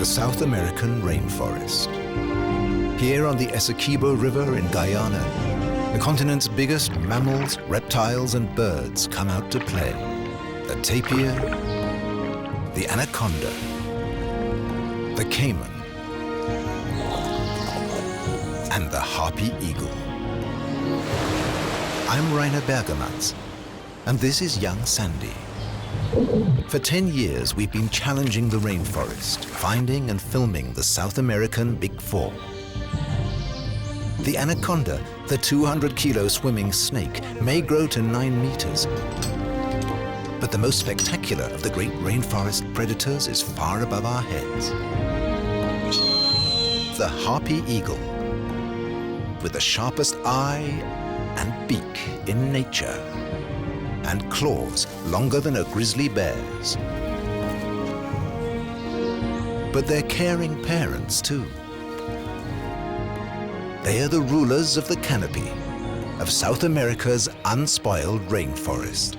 the South American rainforest. Here on the Esoko River in Guyana, the continent's biggest mammals, reptiles and birds come out to play. The tapir, the anaconda, the caiman, and the Harpy Eagle. I'm Rainer Bergermans, and this is young Sandy. For 10 years, we've been challenging the rainforest, finding and filming the South American Big Four. The anaconda, the 200-kilo swimming snake, may grow to 9 meters. But the most spectacular of the great rainforest predators is far above our heads. The Harpy Eagle, with the sharpest eye and beak in nature, and claws longer than a grizzly bear's. But they're caring parents too. They are the rulers of the Canopy, of South America's unspoiled rainforest.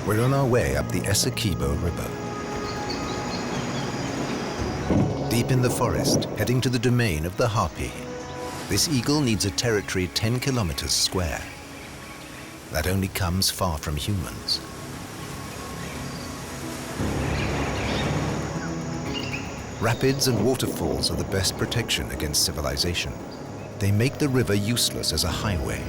We're on our way up the Esoko River. Deep in the forest, heading to the domain of the harpy. This eagle needs a territory 10 kilometers square. That only comes far from humans. Rapids and waterfalls are the best protection against civilization. They make the river useless as a highway.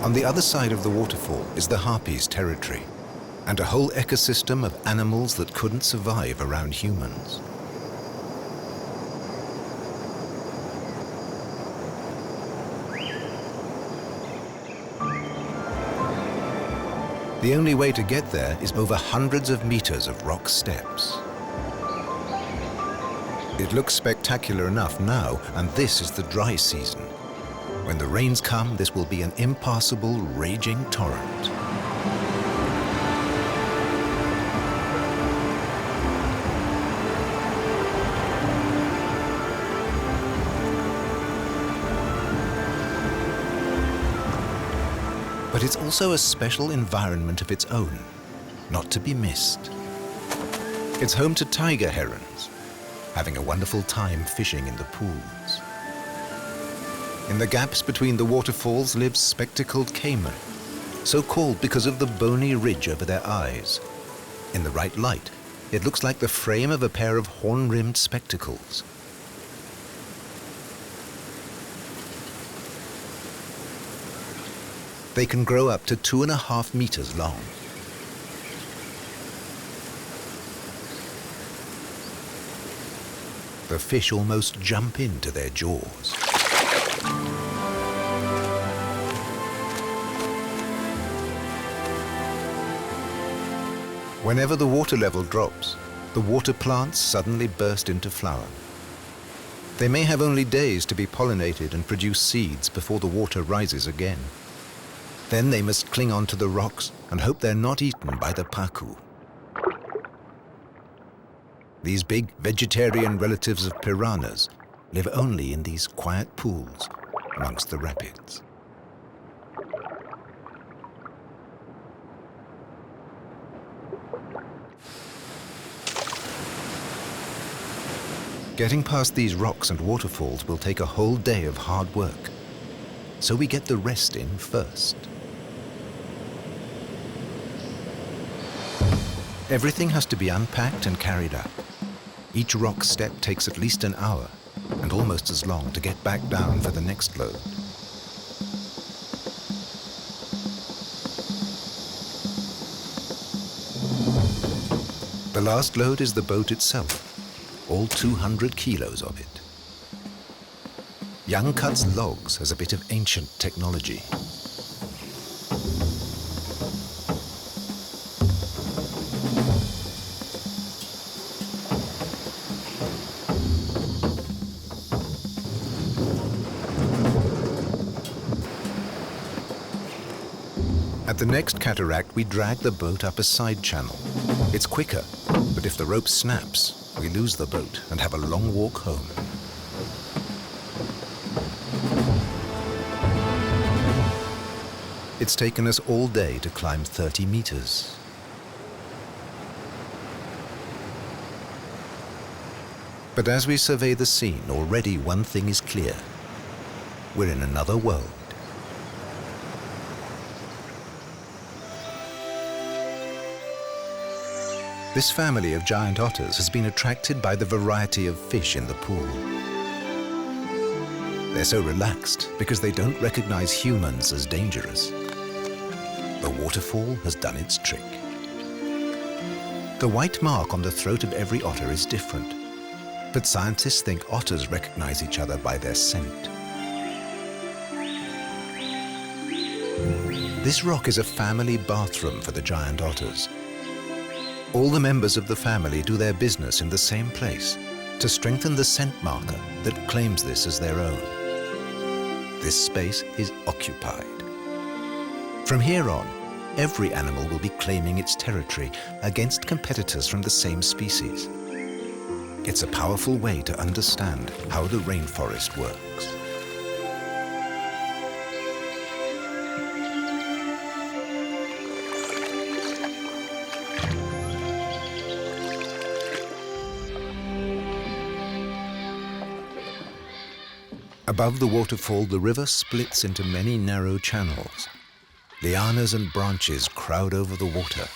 On the other side of the waterfall is the harpy's territory, and a whole ecosystem of animals that couldn't survive around humans. The only way to get there is over hundreds of meters of rock steps. It looks spectacular enough now, and this is the dry season. When the rains come, this will be an impassable, raging torrent. But it's also a special environment of its own, not to be missed. It's home to tiger herons, having a wonderful time fishing in the pools. In the gaps between the waterfalls lives spectacled caiman, so called because of the bony ridge over their eyes. In the right light, it looks like the frame of a pair of horn-rimmed spectacles. They can grow up to 2.5 meters long. The fish almost jump into their jaws. Whenever the water level drops, the water plants suddenly burst into flower. They may have only days to be pollinated and produce seeds before the water rises again. Then they must cling onto the rocks and hope they're not eaten by the pacu. These big vegetarian relatives of piranhas live only in these quiet pools amongst the rapids. Getting past these rocks and waterfalls will take a whole day of hard work, so we get the rest in first. Everything has to be unpacked and carried up. Each rock step takes at least an hour, and almost as long to get back down for the next load. The last load is the boat itself, all 200 kilos of it. Young cuts logs as a bit of ancient technology. At the next cataract, we drag the boat up a side channel. It's quicker, but if the rope snaps, we lose the boat and have a long walk home. It's taken us all day to climb 30 meters. But as we survey the scene, already one thing is clear. We're in another world. This family of giant otters has been attracted by the variety of fish in the pool. They're so relaxed because they don't recognize humans as dangerous. The waterfall has done its trick. The white mark on the throat of every otter is different, but scientists think otters recognize each other by their scent. This rock is a family bathroom for the giant otters. All the members of the family do their business in the same place to strengthen the scent marker that claims this as their own. This space is occupied. From here on, every animal will be claiming its territory against competitors from the same species. It's a powerful way to understand how the rainforest works. Above the waterfall, the river splits into many narrow channels. Lianas and branches crowd over the water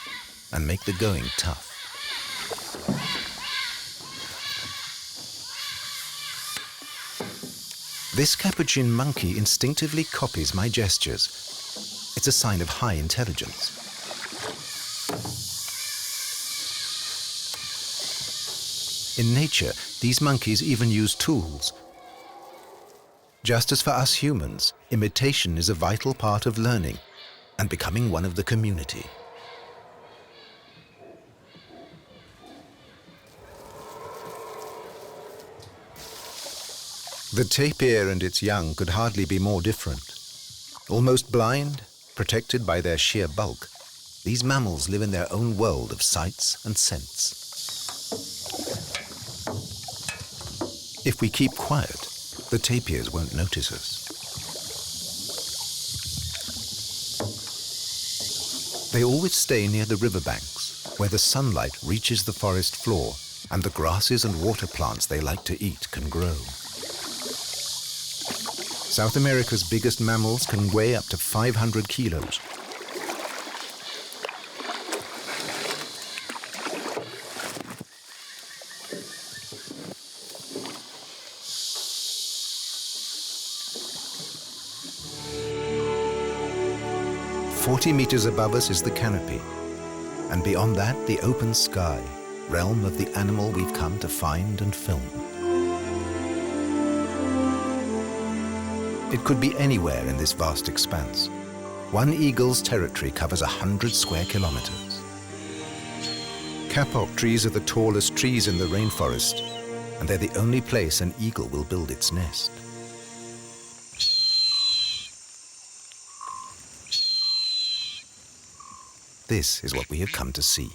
and make the going tough. This capuchin monkey instinctively copies my gestures. It's a sign of high intelligence. In nature, these monkeys even use tools. Just as for us humans, imitation is a vital part of learning and becoming one of the community. The tapir and its young could hardly be more different. Almost blind, protected by their sheer bulk, these mammals live in their own world of sights and scents. If we keep quiet, the tapirs won't notice us. They always stay near the riverbanks, where the sunlight reaches the forest floor and the grasses and water plants they like to eat can grow. South America's biggest mammals can weigh up to 500 kilos. "40 meters above us is the canopy, and beyond that, the open sky, realm of the animal we've come to find and film. It could be anywhere in this vast expanse. One eagle's territory covers 100 square kilometers. Kapok trees are the tallest trees in the rainforest, and they're the only place an eagle will build its nest. This is what we have come to see.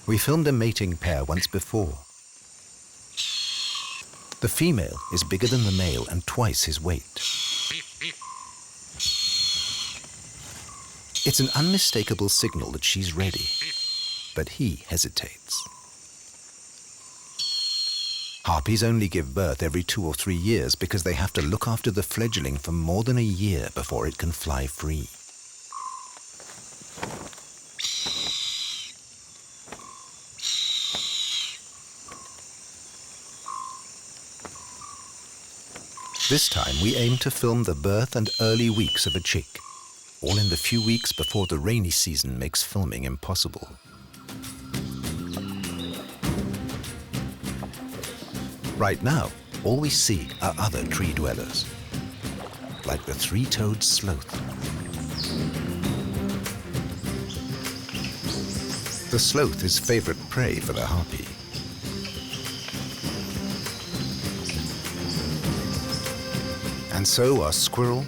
We filmed a mating pair once before. The female is bigger than the male and twice his weight. It's an unmistakable signal that she's ready, but he hesitates. Harpies only give birth every 2 or 3 years because they have to look after the fledgling for more than a year before it can fly free. This time we aim to film the birth and early weeks of a chick, all in the few weeks before the rainy season makes filming impossible. Right now, all we see are other tree dwellers, like the three-toed sloth. The sloth is favorite prey for the harpy. And so are squirrel,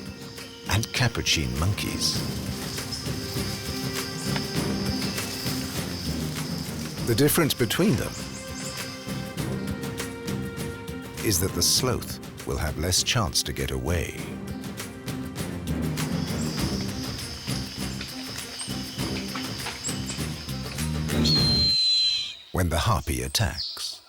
and capuchin monkeys. The difference between them is that the sloth will have less chance to get away. When the harpy attacks.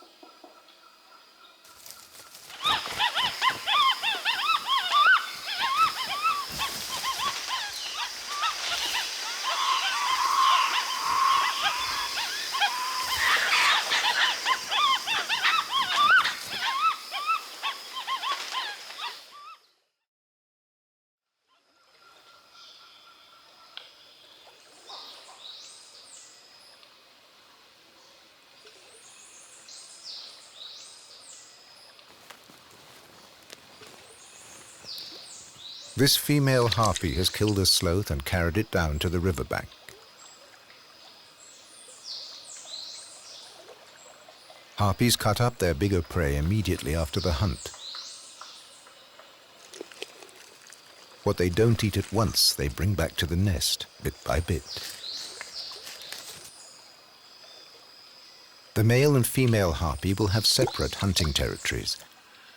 This female harpy has killed a sloth and carried it down to the riverbank. Harpies cut up their bigger prey immediately after the hunt. What they don't eat at once, they bring back to the nest, bit by bit. The male and female harpy will have separate hunting territories,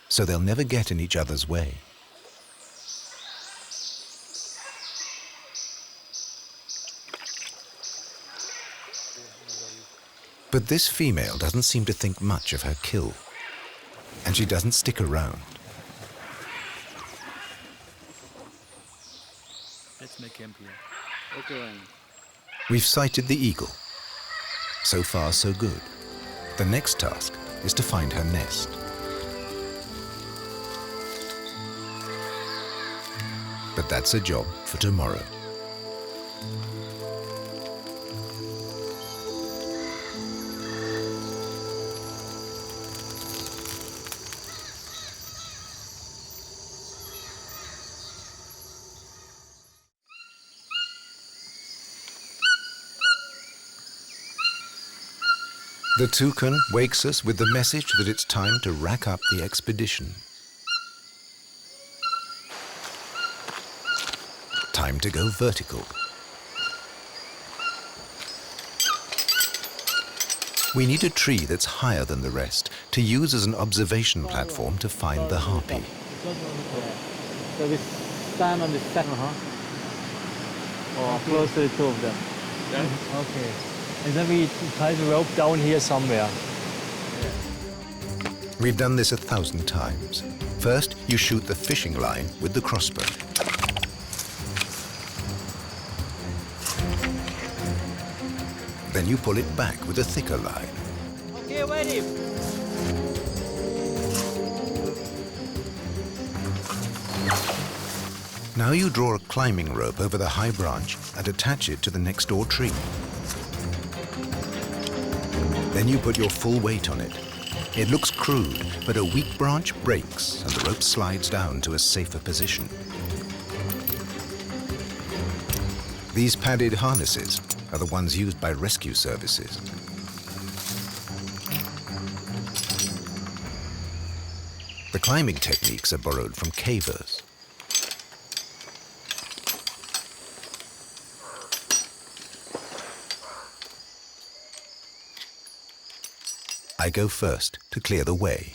so they'll never get in each other's way. But this female doesn't seem to think much of her kill, and she doesn't stick around. Let's make camp here. Okay. We've sighted the eagle. So far, so good. The next task is to find her nest. But that's a job for tomorrow. The toucan wakes us with the message that it's time to rack up the expedition. Time to go vertical. We need a tree that's higher than the rest to use as an observation platform to find the harpy. So we stand on the second, or close to the two of them. Yeah. Okay. And then we tie the rope down here somewhere. We've done this 1,000 times. First, you shoot the fishing line with the crossbow. Then you pull it back with a thicker line. Okay, ready. Now you draw a climbing rope over the high branch and attach it to the next door tree. Then you put your full weight on it. It looks crude, but a weak branch breaks and the rope slides down to a safer position. These padded harnesses are the ones used by rescue services. The climbing techniques are borrowed from cavers. I go first to clear the way.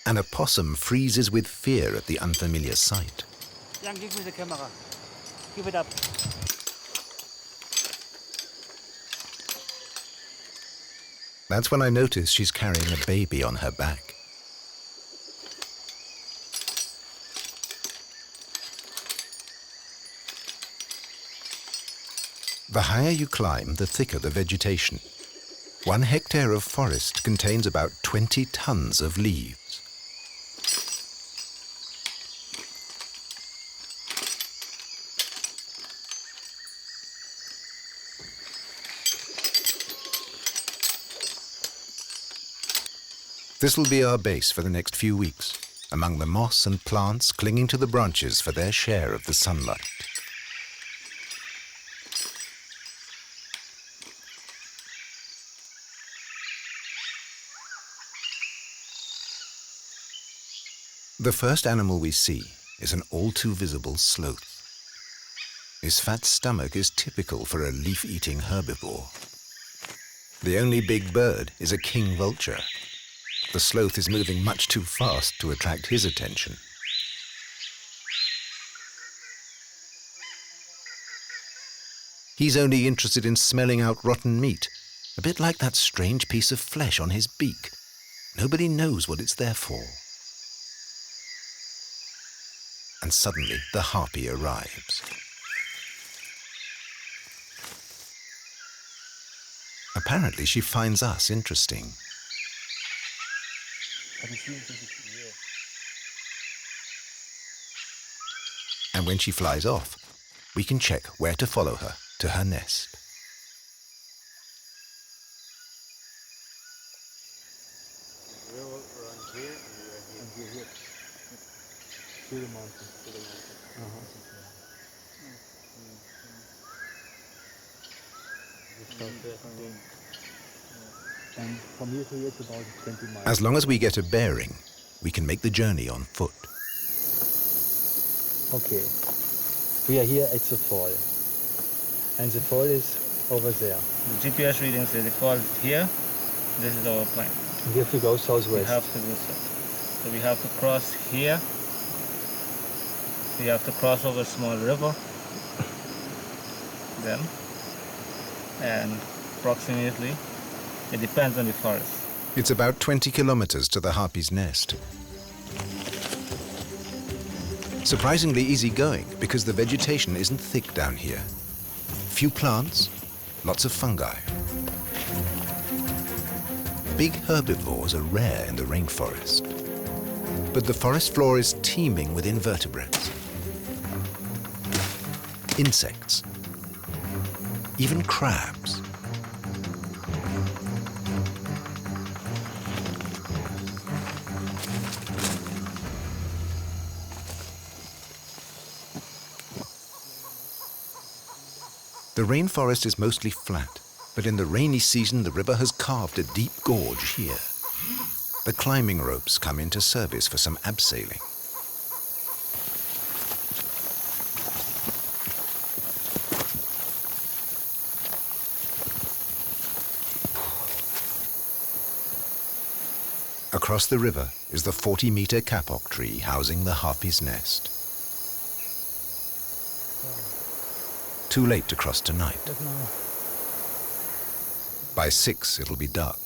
An opossum freezes with fear at the unfamiliar sight. Jan, give me the camera. Give it up. That's when I notice she's carrying a baby on her back. The higher you climb, the thicker the vegetation. 1 hectare of forest contains about 20 tons of leaves. This will be our base for the next few weeks, among the moss and plants clinging to the branches for their share of the sunlight. The first animal we see is an all-too-visible sloth. His fat stomach is typical for a leaf-eating herbivore. The only big bird is a king vulture. The sloth is moving much too fast to attract his attention. He's only interested in smelling out rotten meat, a bit like that strange piece of flesh on his beak. Nobody knows what it's there for. And suddenly the harpy arrives. Apparently she finds us interesting. And when she flies off, we can check where to follow her to her nest. To the mountain. And from here to here it's about 20 miles. As long as we get a bearing, we can make the journey on foot. Okay, we are here at the fall, and the fall is over there. The GPS reading says the fall is here. This is our plan. We have to go southwest. We have to go south. So we have to cross here. We have to cross over a small river. Then, and approximately, it depends on the forest. It's about 20 kilometers to the harpy's nest. Surprisingly easygoing because the vegetation isn't thick down here. Few plants, lots of fungi. Big herbivores are rare in the rainforest, but the forest floor is teeming with invertebrates, insects, even crabs. The rainforest is mostly flat, but in the rainy season the river has carved a deep gorge here. The climbing ropes come into service for some abseiling. Across the river is the 40-meter kapok tree housing the harpy's nest. Too late to cross tonight. By 6, it'll be dark.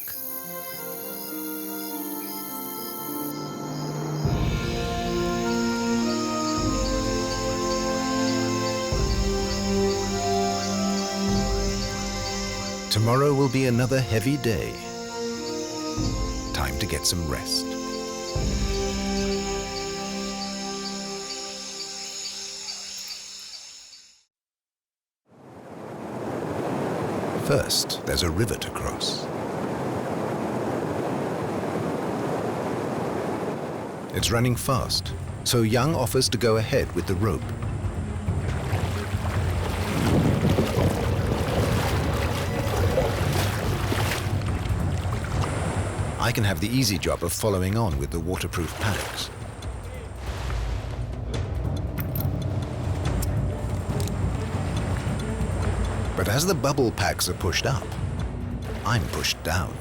Tomorrow will be another heavy day. Time to get some rest. First, there's a river to cross. It's running fast, so Young offers to go ahead with the rope. I can have the easy job of following on with the waterproof packs. But as the bubble packs are pushed up, I'm pushed down.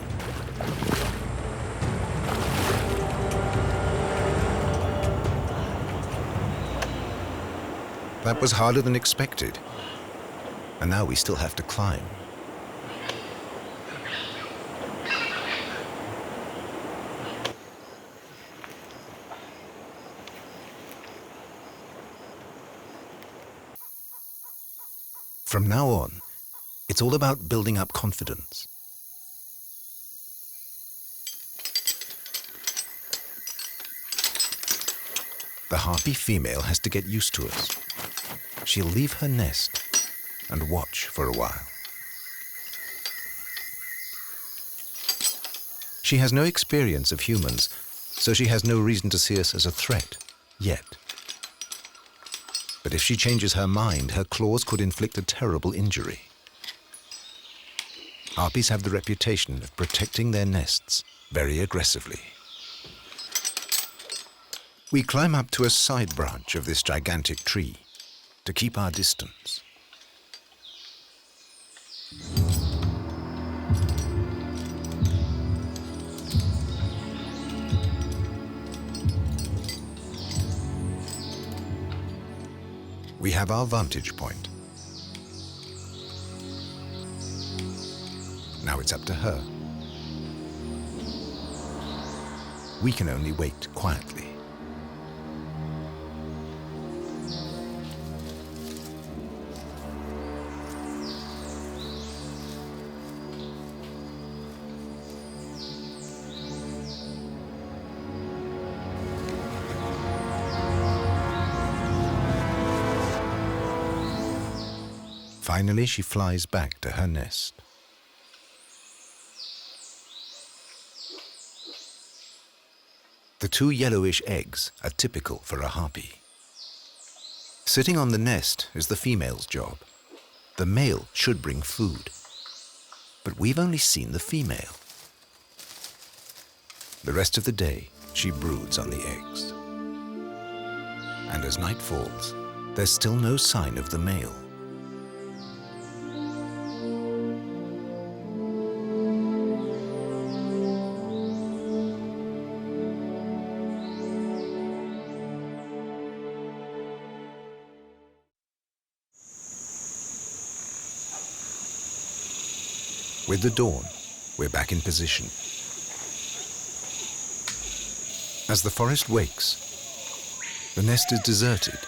That was harder than expected. And now we still have to climb. From now on, it's all about building up confidence. The harpy female has to get used to us. She'll leave her nest and watch for a while. She has no experience of humans, so she has no reason to see us as a threat, yet. But if she changes her mind, her claws could inflict a terrible injury. Harpies have the reputation of protecting their nests very aggressively. We climb up to a side branch of this gigantic tree to keep our distance. We have our vantage point. Now it's up to her. We can only wait quietly. Finally, she flies back to her nest. The two yellowish eggs are typical for a harpy. Sitting on the nest is the female's job. The male should bring food, but we've only seen the female. The rest of the day, she broods on the eggs. And as night falls, there's still no sign of the male. With the dawn, we're back in position. As the forest wakes, the nest is deserted.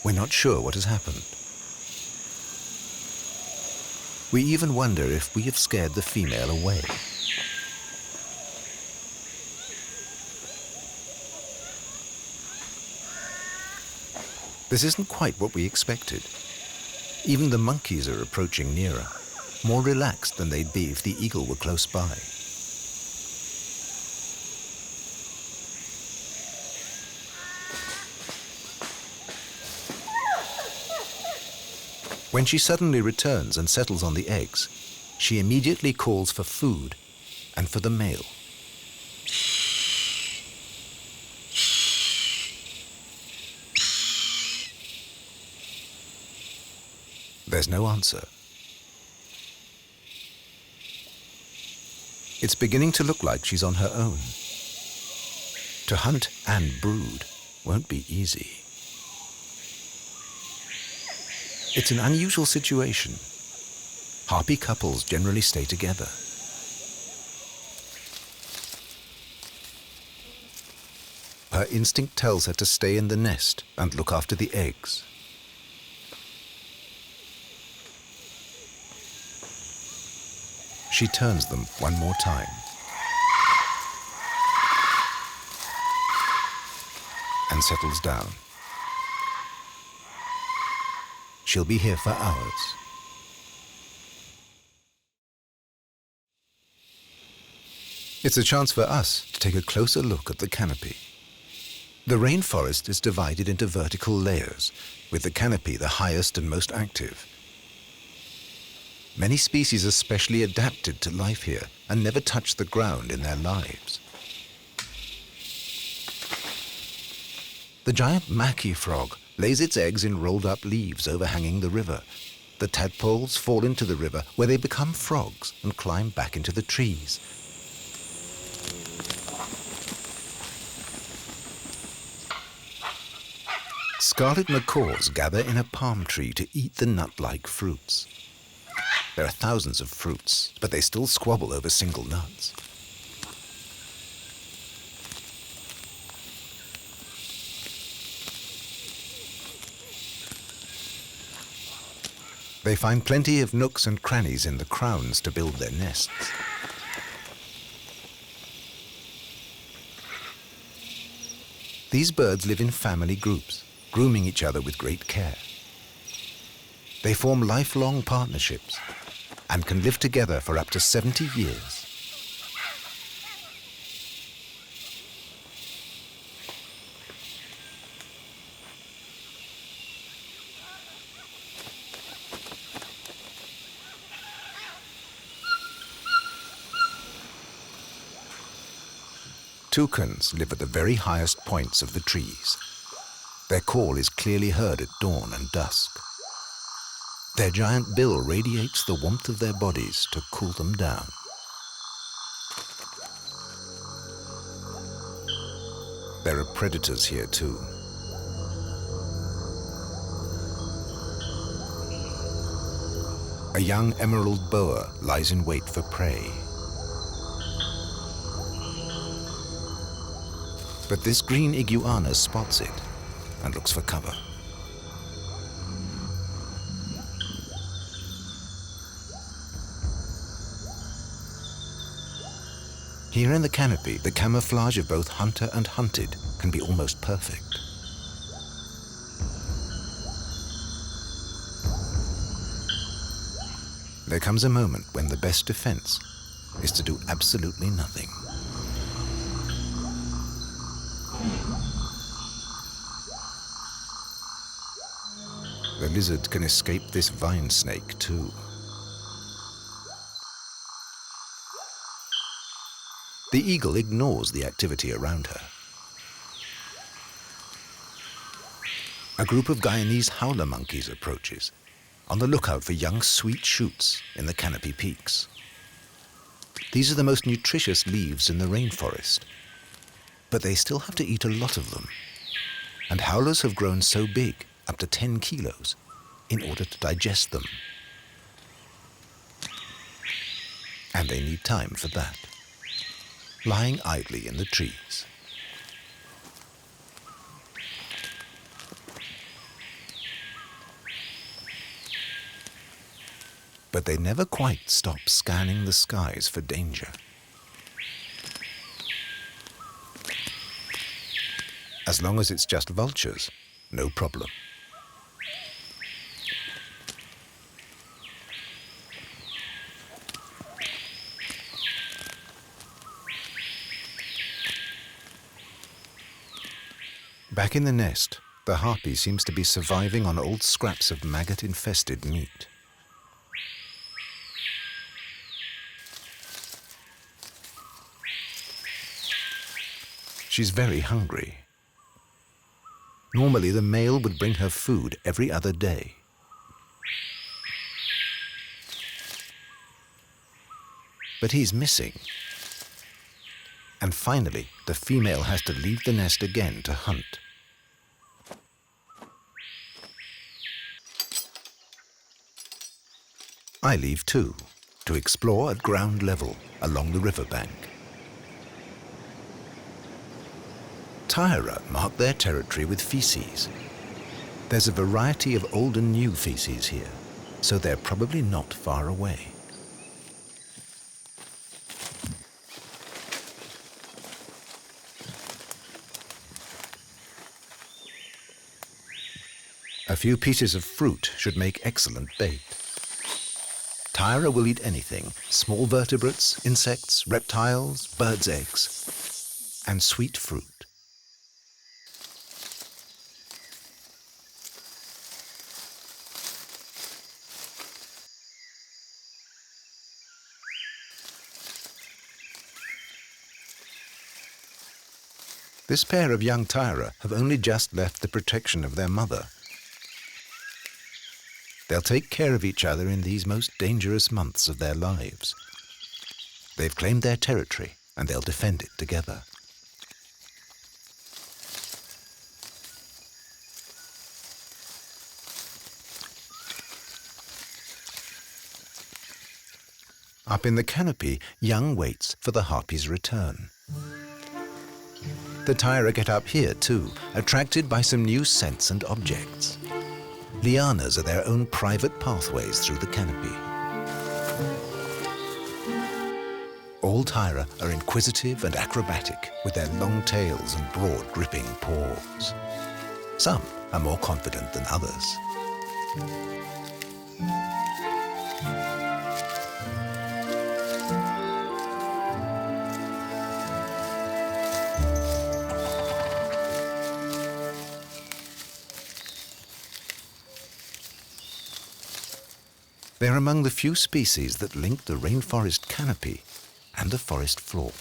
We're not sure what has happened. We even wonder if we have scared the female away. This isn't quite what we expected. Even the monkeys are approaching nearer, more relaxed than they'd be if the eagle were close by. When she suddenly returns and settles on the eggs, she immediately calls for food and for the male. There's no answer. It's beginning to look like she's on her own. To hunt and brood won't be easy. It's an unusual situation. Harpy couples generally stay together. Her instinct tells her to stay in the nest and look after the eggs. She turns them one more time. And settles down. She'll be here for hours. It's a chance for us to take a closer look at the canopy. The rainforest is divided into vertical layers, with the canopy the highest and most active. Many species are specially adapted to life here and never touch the ground in their lives. The giant maki frog lays its eggs in rolled-up leaves overhanging the river. The tadpoles fall into the river where they become frogs and climb back into the trees. Scarlet macaws gather in a palm tree to eat the nut-like fruits. There are thousands of fruits, but they still squabble over single nuts. They find plenty of nooks and crannies in the crowns to build their nests. These birds live in family groups, grooming each other with great care. They form lifelong partnerships and can live together for up to 70 years. Toucans live at the very highest points of the trees. Their call is clearly heard at dawn and dusk. Their giant bill radiates the warmth of their bodies to cool them down. There are predators here too. A young emerald boa lies in wait for prey. But this green iguana spots it and looks for cover. Here in the canopy, the camouflage of both hunter and hunted can be almost perfect. There comes a moment when the best defense is to do absolutely nothing. The lizard can escape this vine snake too. The eagle ignores the activity around her. A group of Guyanese howler monkeys approaches, on the lookout for young sweet shoots in the Canopy peaks. These are the most nutritious leaves in the rainforest, but they still have to eat a lot of them. And howlers have grown so big, up to 10 kilos, in order to digest them. And they need time for that, lying idly in the trees. But they never quite stop scanning the skies for danger. As long as it's just vultures, no problem. Back in the nest, the harpy seems to be surviving on old scraps of maggot-infested meat. She's very hungry. Normally, the male would bring her food every other day. But he's missing. And finally, the female has to leave the nest again to hunt. I leave too, to explore at ground level along the riverbank. Taira mark their territory with feces. There's a variety of old and new feces here, so they're probably not far away. A few pieces of fruit should make excellent bait. Taira will eat anything, small vertebrates, insects, reptiles, birds' eggs, and sweet fruit. This pair of young Taira have only just left the protection of their mother. They'll take care of each other in these most dangerous months of their lives. They've claimed their territory, and they'll defend it together. Up in the canopy, Young waits for the harpy's return. The Taira get up here too, attracted by some new scents and objects. Lianas are their own private pathways through the canopy. All Taira are inquisitive and acrobatic with their long tails and broad, gripping paws. Some are more confident than others. They're among the few species that link the rainforest canopy and the forest floor.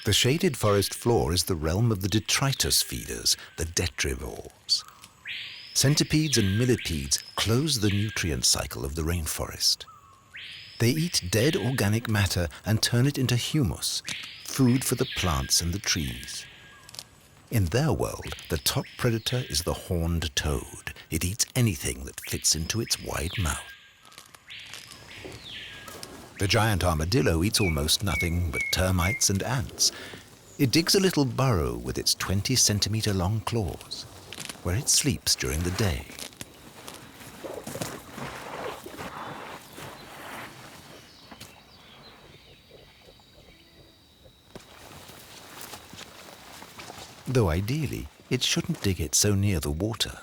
The shaded forest floor is the realm of the detritus feeders, the detrivores. Centipedes and millipedes close the nutrient cycle of the rainforest. They eat dead organic matter and turn it into humus, food for the plants and the trees. In their world, the top predator is the horned toad. It eats anything that fits into its wide mouth. The giant armadillo eats almost nothing but termites and ants. It digs a little burrow with its 20-centimeter-long claws, where it sleeps during the day. Though ideally, it shouldn't dig it so near the water.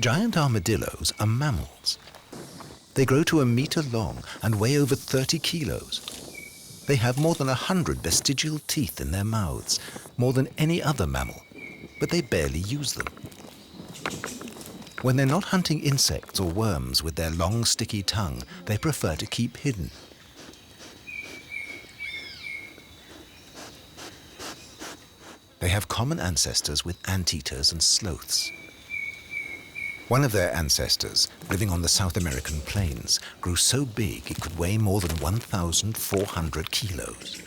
Giant armadillos are mammals. They grow to 1 meter long and weigh over 30 kilos. They have more than 100 vestigial teeth in their mouths, more than any other mammal, but they barely use them. When they're not hunting insects or worms with their long, sticky tongue, they prefer to keep hidden. They have common ancestors with anteaters and sloths. One of their ancestors, living on the South American plains, grew so big it could weigh more than 1,400 kilos.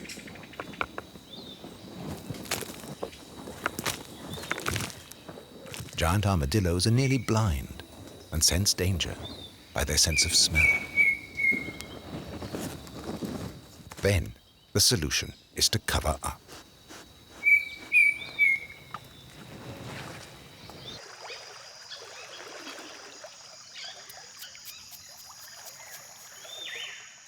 Giant armadillos are nearly blind and sense danger by their sense of smell. Then, the solution is to cover up.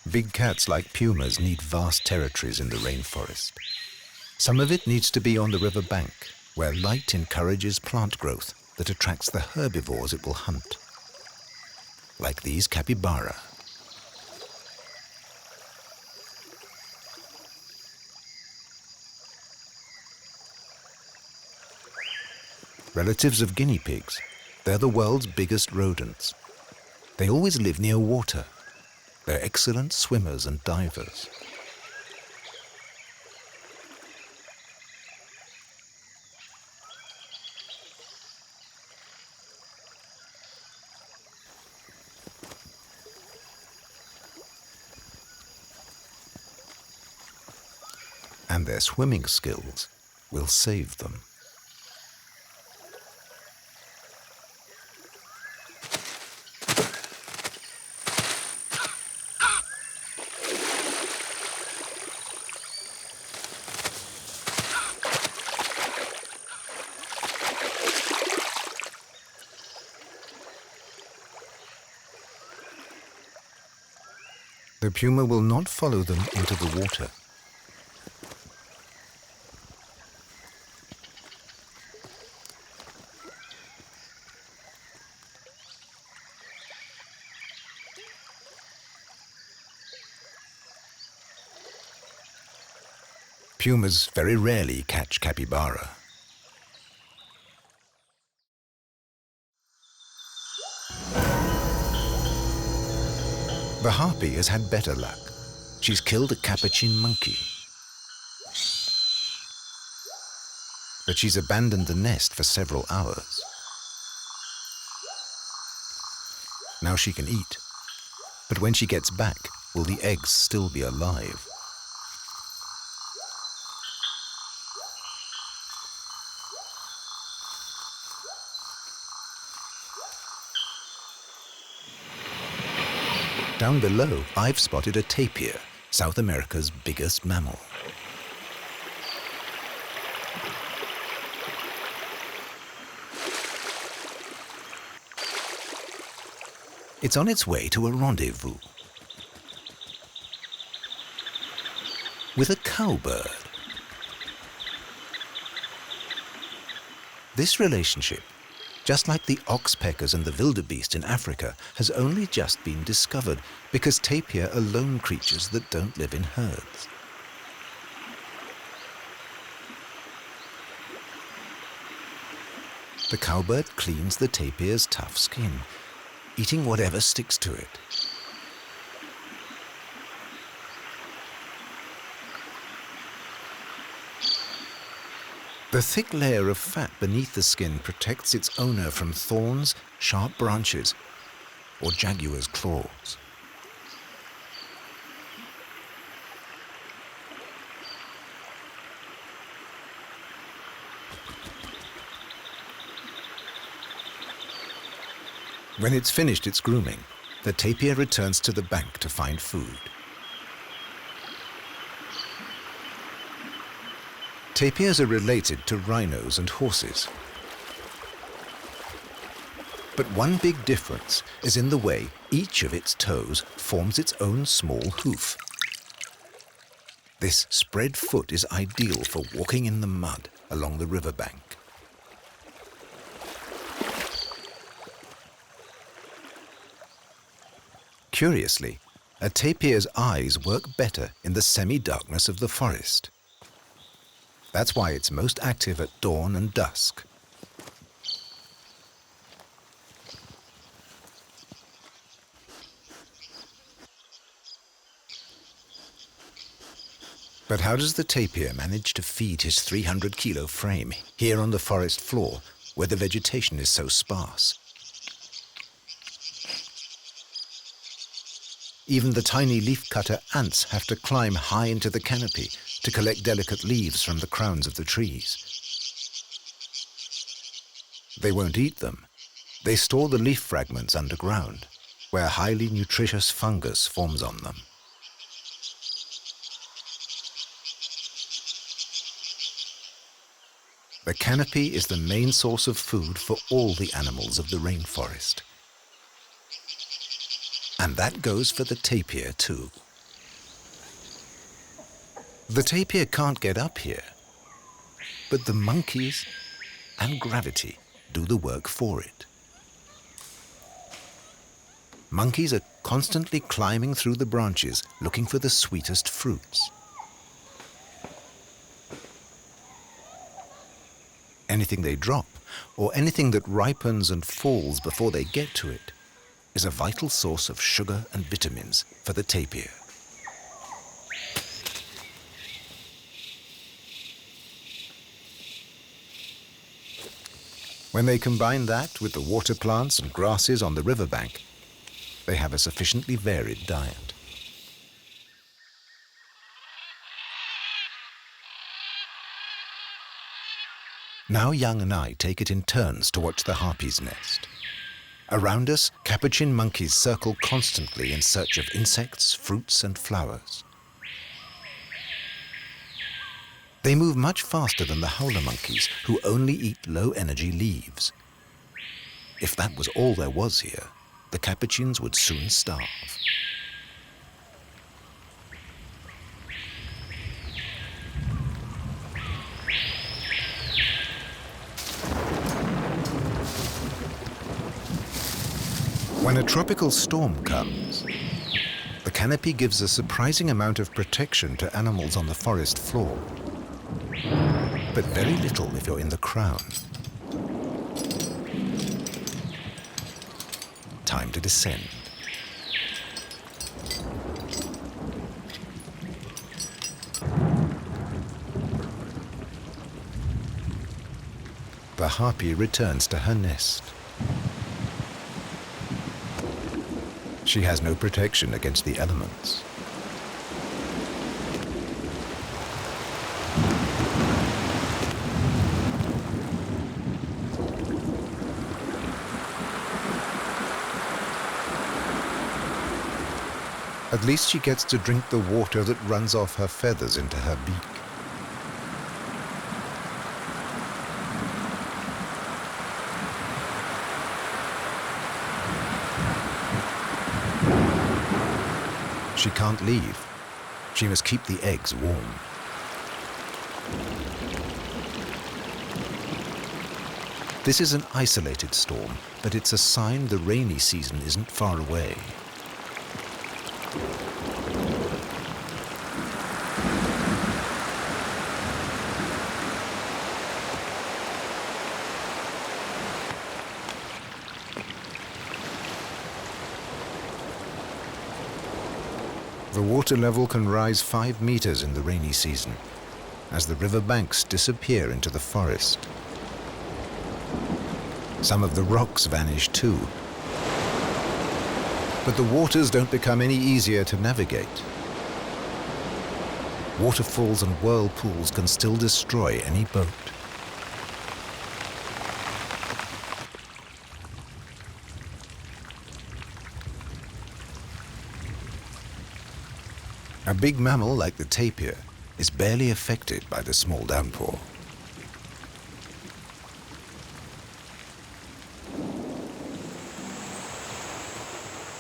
Big cats like pumas need vast territories in the rainforest. Some of it needs to be on the river bank, where light encourages plant growth that attracts the herbivores it will hunt, like these capybara. Relatives of guinea pigs, they're the world's biggest rodents. They always live near water. They're excellent swimmers and divers. And their swimming skills will save them. The puma will not follow them into the water. Pumas very rarely catch capybara. The harpy has had better luck. She's killed a capuchin monkey. But she's abandoned the nest for several hours. Now she can eat. But when she gets back, will the eggs still be alive? Down below, I've spotted a tapir, South America's biggest mammal. It's on its way to a rendezvous with a cowbird. This relationship, just like the oxpeckers and the wildebeest in Africa, has only just been discovered because tapir are lone creatures that don't live in herds. The cowbird cleans the tapir's tough skin, eating whatever sticks to it. The thick layer of fat beneath the skin protects its owner from thorns, sharp branches, or jaguar's claws. When it's finished its grooming, the tapir returns to the bank to find food. Tapirs are related to rhinos and horses. But one big difference is in the way each of its toes forms its own small hoof. This spread foot is ideal for walking in the mud along the riverbank. Curiously, a tapir's eyes work better in the semi-darkness of the forest. That's why it's most active at dawn and dusk. But how does the tapir manage to feed his 300-kilo frame here on the forest floor, where the vegetation is so sparse? Even the tiny leafcutter ants have to climb high into the canopy to collect delicate leaves from the crowns of the trees. They won't eat them. They store the leaf fragments underground, where highly nutritious fungus forms on them. The canopy is the main source of food for all the animals of the rainforest. And that goes for the tapir too. The tapir can't get up here, but the monkeys and gravity do the work for it. Monkeys are constantly climbing through the branches looking for the sweetest fruits. Anything they drop, or anything that ripens and falls before they get to it, is a vital source of sugar and vitamins for the tapir. When they combine that with the water plants and grasses on the riverbank, they have a sufficiently varied diet. Now Young and I take it in turns to watch the harpy's nest. Around us, capuchin monkeys circle constantly in search of insects, fruits, and flowers. They move much faster than the howler monkeys, who only eat low-energy leaves. If that was all there was here, the capuchins would soon starve. When a tropical storm comes, the canopy gives a surprising amount of protection to animals on the forest floor, but very little if you're in the crown. Time to descend. The harpy returns to her nest. She has no protection against the elements. At least she gets to drink the water that runs off her feathers into her beak. She can't leave. She must keep the eggs warm. This is an isolated storm, but it's a sign the rainy season isn't far away. The water level can rise 5 meters in the rainy season, as the river banks disappear into the forest. Some of the rocks vanish too. But the waters don't become any easier to navigate. Waterfalls and whirlpools can still destroy any boat. A big mammal like the tapir is barely affected by the small downpour.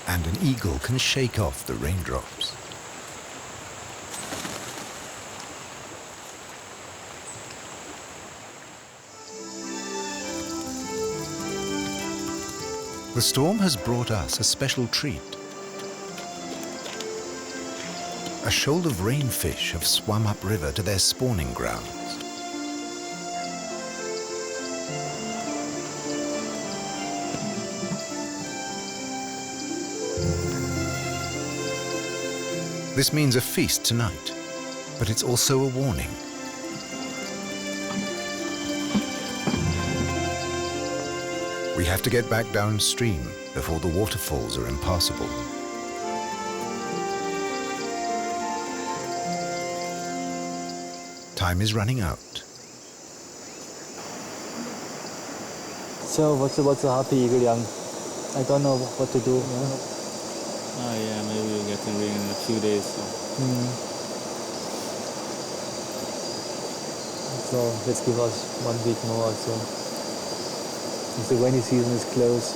And an eagle can shake off the raindrops. The storm has brought us a special treat. A shoal of rainfish have swum upriver to their spawning grounds. This means a feast tonight, but it's also a warning. We have to get back downstream before the waterfalls are impassable. Time is running out. So what's the Harpy Eagle, young? I don't know what to do. Oh yeah, maybe we'll get some rain in a few days. So let's give us 1 week more or so. If the rainy season is close,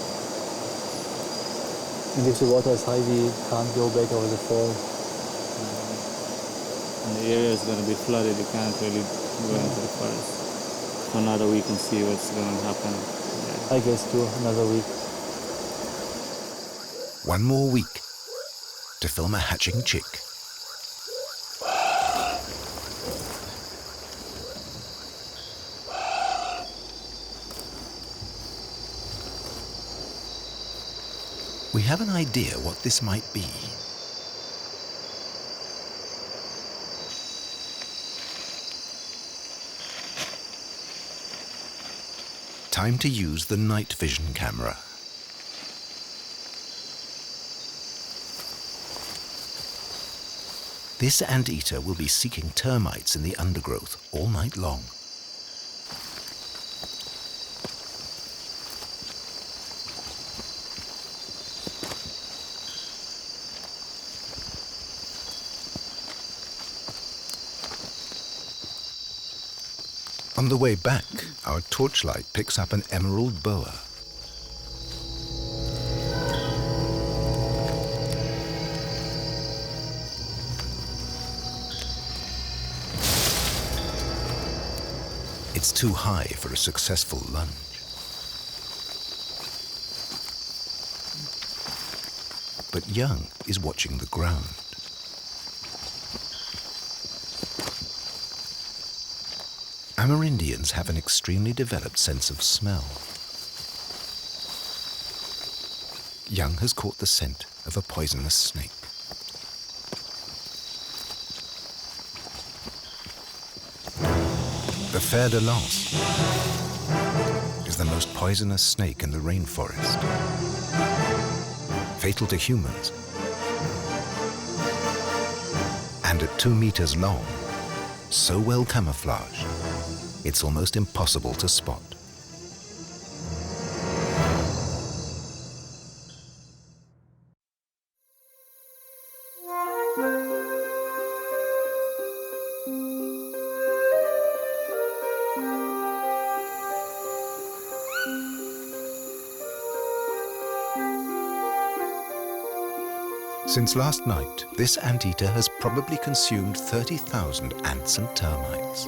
and if the water is high, we can't go back over the fall. And the area is going to be flooded. You can't really go into the forest. For another week and see what's going to happen. Yeah. I guess too, another week. One more week to film a hatching chick. We have an idea what this might be. Time to use the night vision camera. This anteater will be seeking termites in the undergrowth all night long. On the way back, our torchlight picks up an emerald boa. It's too high for a successful lunge. But Young is watching the ground. Amerindians have an extremely developed sense of smell. Young has caught the scent of a poisonous snake. The fer de lance is the most poisonous snake in the rainforest. Fatal to humans. And at 2 meters long, so well camouflaged, it's almost impossible to spot. Since last night, this anteater has probably consumed 30,000 ants and termites.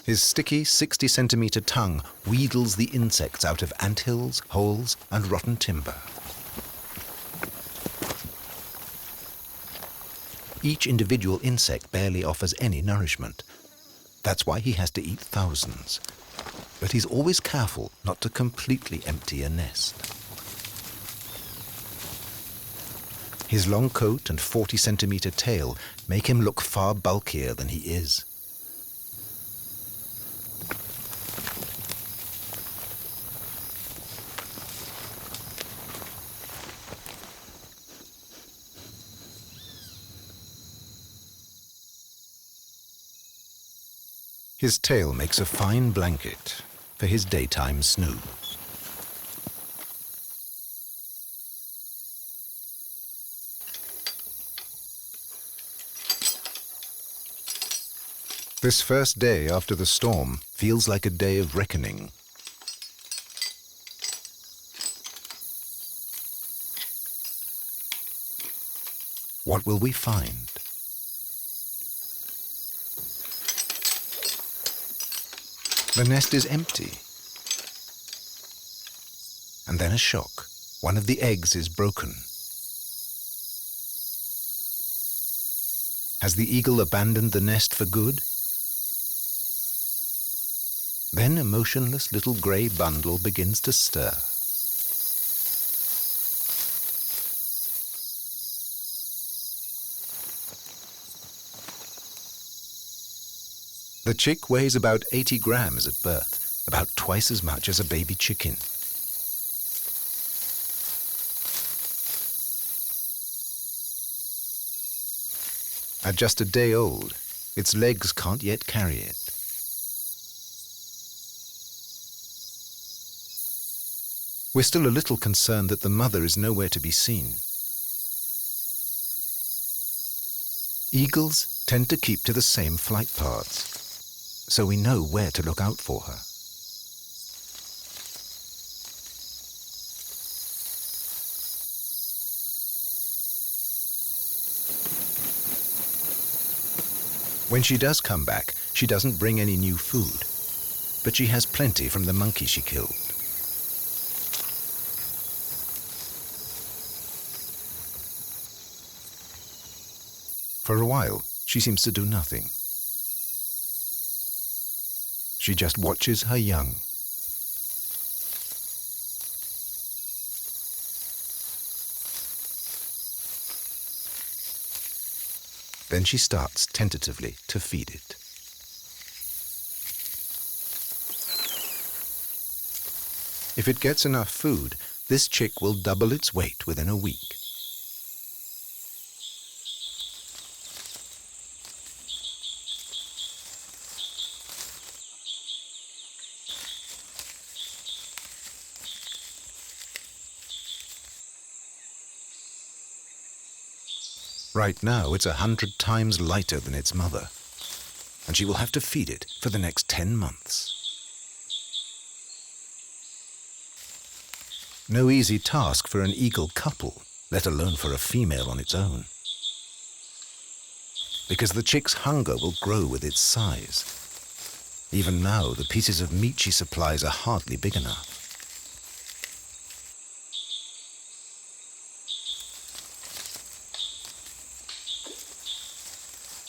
His sticky 60-centimeter tongue wheedles the insects out of anthills, holes, and rotten timber. Each individual insect barely offers any nourishment. That's why he has to eat thousands. But he's always careful not to completely empty a nest. His long coat and 40-centimeter tail make him look far bulkier than he is. His tail makes a fine blanket for his daytime snooze. This first day after the storm feels like a day of reckoning. What will we find? The nest is empty. And then a shock. One of the eggs is broken. Has the eagle abandoned the nest for good? Then a motionless little grey bundle begins to stir. The chick weighs about 80 grams at birth, about twice as much as a baby chicken. At just a day old, its legs can't yet carry it. We're still a little concerned that the mother is nowhere to be seen. Eagles tend to keep to the same flight paths, so we know where to look out for her. When she does come back, she doesn't bring any new food, but she has plenty from the monkey she killed. For a while, she seems to do nothing. She just watches her young. Then she starts tentatively to feed it. If it gets enough food, this chick will double its weight within a week. Right now, it's 100 times lighter than its mother, and she will have to feed it for the next 10 months. No easy task for an eagle couple, let alone for a female on its own, because the chick's hunger will grow with its size. Even now, the pieces of meat she supplies are hardly big enough.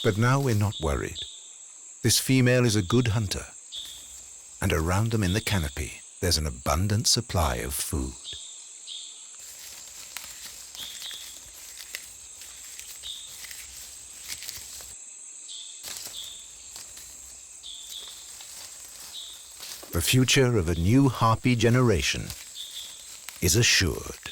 But now we're not worried. This female is a good hunter, and around them in the canopy, there's an abundant supply of food. The future of a new harpy generation is assured.